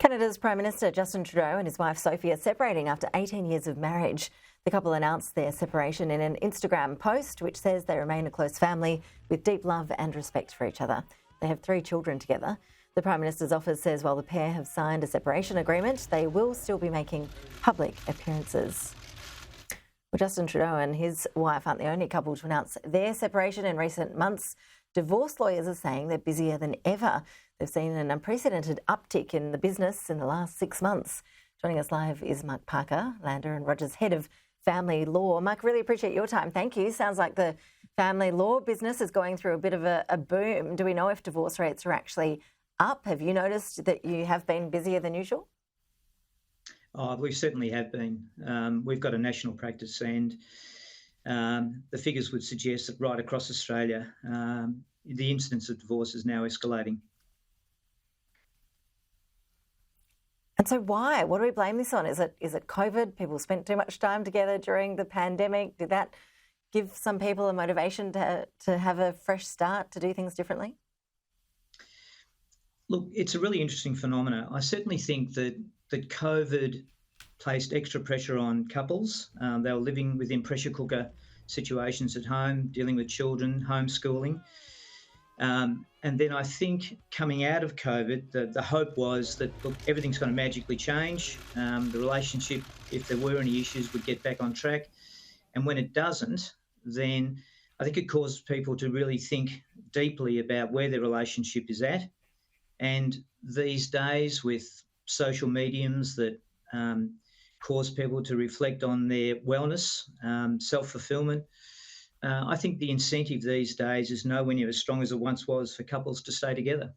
Canada's Prime Minister Justin Trudeau and his wife Sophie are separating after 18 years of marriage. The couple announced their separation in an Instagram post which says they remain a close family with deep love and respect for each other. They have 3 children together. The Prime Minister's office says while the pair have signed a separation agreement, they will still be making public appearances. Well, Justin Trudeau and his wife aren't the only couple to announce their separation in recent months. Divorce lawyers are saying they're busier than ever. They've seen an unprecedented uptick in the business in the last 6 months. Joining us live is Mark Parker, Lander and Rogers Head of Family Law. Mark, really appreciate your time. Thank you. Sounds like the family law business is going through a bit of a boom. Do we know if divorce rates are actually up? Have you noticed that you have been busier than usual? Oh, we certainly have been. We've got a national practice and the figures would suggest that right across Australia, the incidence of divorce is now escalating. And so why? What do we blame this on? Is it COVID? People spent too much time together during the pandemic. Did that give some people a motivation to have a fresh start, to do things differently? Look, it's a really interesting phenomenon. I certainly think that COVID placed extra pressure on couples. They were living within pressure cooker situations at home, dealing with children, homeschooling. And then I think coming out of COVID, the hope was that, look, everything's going to magically change. The relationship, if there were any issues, would get back on track. And when it doesn't, then I think it caused people to really think deeply about where their relationship is at. And these days with social mediums that cause people to reflect on their wellness, self-fulfillment, I think the incentive these days is nowhere near as strong as it once was for couples to stay together.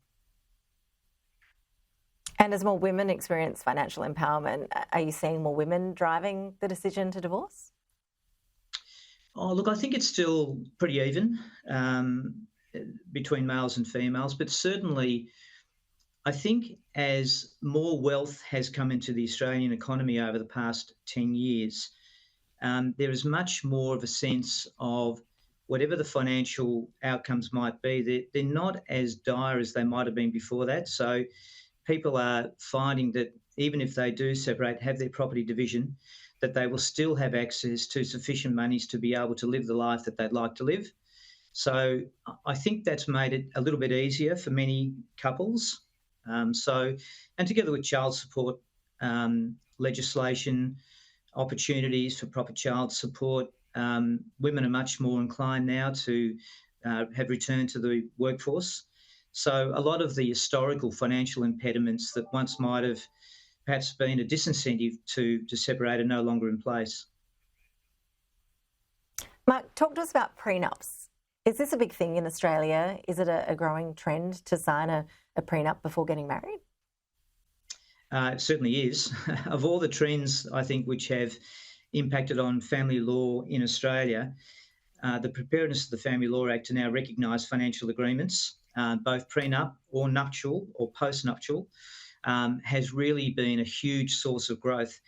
And as more women experience financial empowerment, are you seeing more women driving the decision to divorce? Oh, look, I think it's still pretty even between males and females, but certainly I think as more wealth has come into the Australian economy over the past 10 years, there is much more of a sense of whatever the financial outcomes might be, they're not as dire as they might have been before that. So people are finding that even if they do separate, have their property division, that they will still have access to sufficient monies to be able to live the life that they'd like to live. So I think that's made it a little bit easier for many couples. And together with child support legislation, opportunities for proper child support, women are much more inclined now to have returned to the workforce. So a lot of the historical financial impediments that once might have perhaps been a disincentive to separate are no longer in place. Mark, talk to us about prenups. Is this a big thing in Australia? Is it a growing trend to sign a prenup before getting married? It certainly is. Of all the trends, I think, which have impacted on family law in Australia, the preparedness of the Family Law Act to now recognise financial agreements, both prenup or nuptial or post-nuptial, has really been a huge source of growth.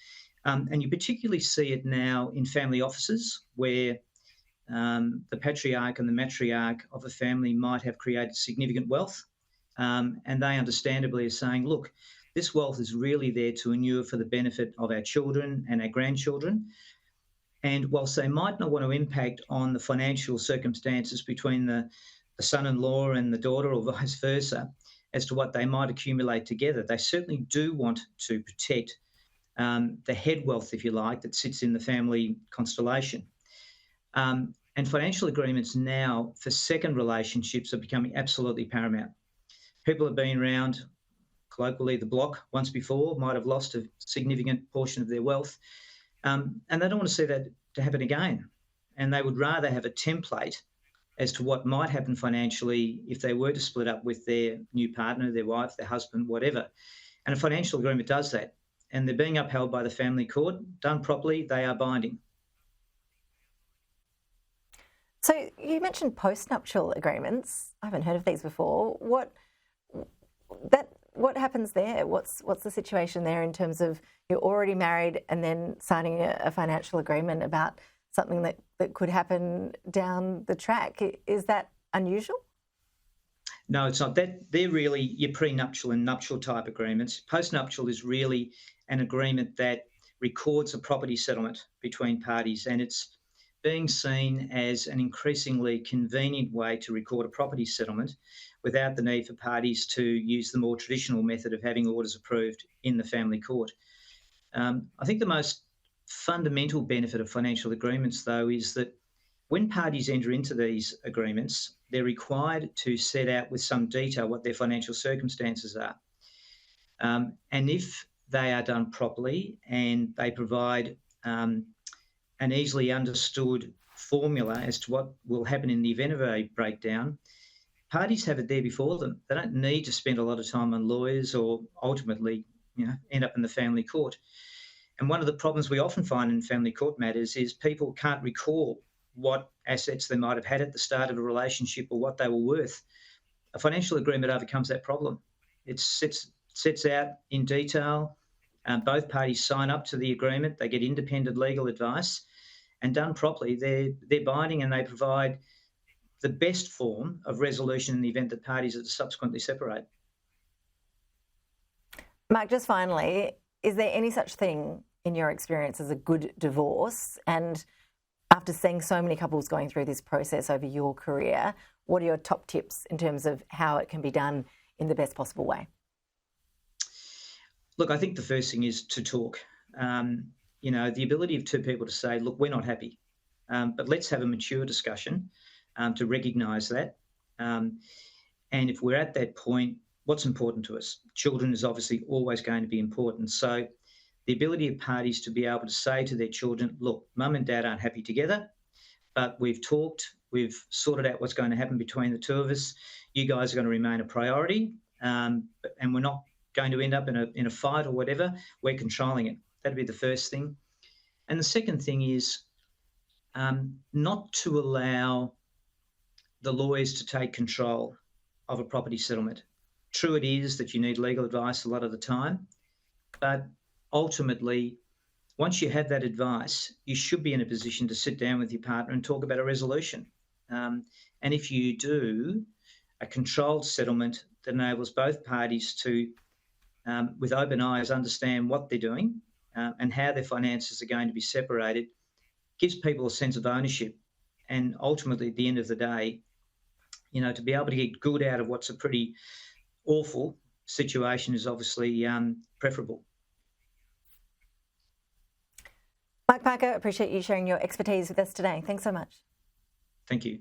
And you particularly see it now in family offices where the patriarch and the matriarch of a family might have created significant wealth, and they understandably are saying, look, this wealth is really there to inure for the benefit of our children and our grandchildren. And whilst they might not want to impact on the financial circumstances between the son-in-law and the daughter or vice versa as to what they might accumulate together, they certainly do want to protect the head wealth, if you like, that sits in the family constellation. And financial agreements now for second relationships are becoming absolutely paramount. People have been around, colloquially, the block once before, might have lost a significant portion of their wealth, and they don't want to see that to happen again. And they would rather have a template as to what might happen financially if they were to split up with their new partner, their wife, their husband, whatever. And a financial agreement does that. And they're being upheld by the family court. Done properly, they are binding. So you mentioned post-nuptial agreements. I haven't heard of these before. What happens there? What's the situation there in terms of you're already married and then signing a financial agreement about something that could happen down the track? Is that unusual? No, it's not. They're really your prenuptial and nuptial type agreements. Postnuptial is really an agreement that records a property settlement between parties, and it's being seen as an increasingly convenient way to record a property settlement without the need for parties to use the more traditional method of having orders approved in the family court. I think the most fundamental benefit of financial agreements, though, is that when parties enter into these agreements, they're required to set out with some detail what their financial circumstances are. And if they are done properly and they provide an easily understood formula as to what will happen in the event of a breakdown, parties have it there before them. They don't need to spend a lot of time on lawyers or ultimately, end up in the family court. And one of the problems we often find in family court matters is people can't recall what assets they might have had at the start of a relationship or what they were worth. A financial agreement overcomes that problem. It sets out in detail. Both parties sign up to the agreement. They get independent legal advice, and done properly, they're binding, and they provide the best form of resolution in the event that parties are to subsequently separate. Mark, just finally, is there any such thing in your experience as a good divorce? And after seeing so many couples going through this process over your career, what are your top tips in terms of how it can be done in the best possible way? Look, I think the first thing is to talk. The ability of two people to say, look, we're not happy, but let's have a mature discussion to recognise that. And if we're at that point, what's important to us? Children is obviously always going to be important. So the ability of parties to be able to say to their children, look, mum and dad aren't happy together, but we've talked, we've sorted out what's going to happen between the two of us. You guys are going to remain a priority, and we're not going to end up in a fight or whatever. We're controlling it. That'd be the first thing. And the second thing is not to allow the lawyers to take control of a property settlement. True it is that you need legal advice a lot of the time, but ultimately, once you have that advice, you should be in a position to sit down with your partner and talk about a resolution. And if you do, a controlled settlement that enables both parties to, with open eyes, understand what they're doing and how their finances are going to be separated, gives people a sense of ownership. And ultimately, at the end of the day, to be able to get good out of what's a pretty awful situation is obviously preferable. Mark Parker, appreciate you sharing your expertise with us today. Thanks so much. Thank you.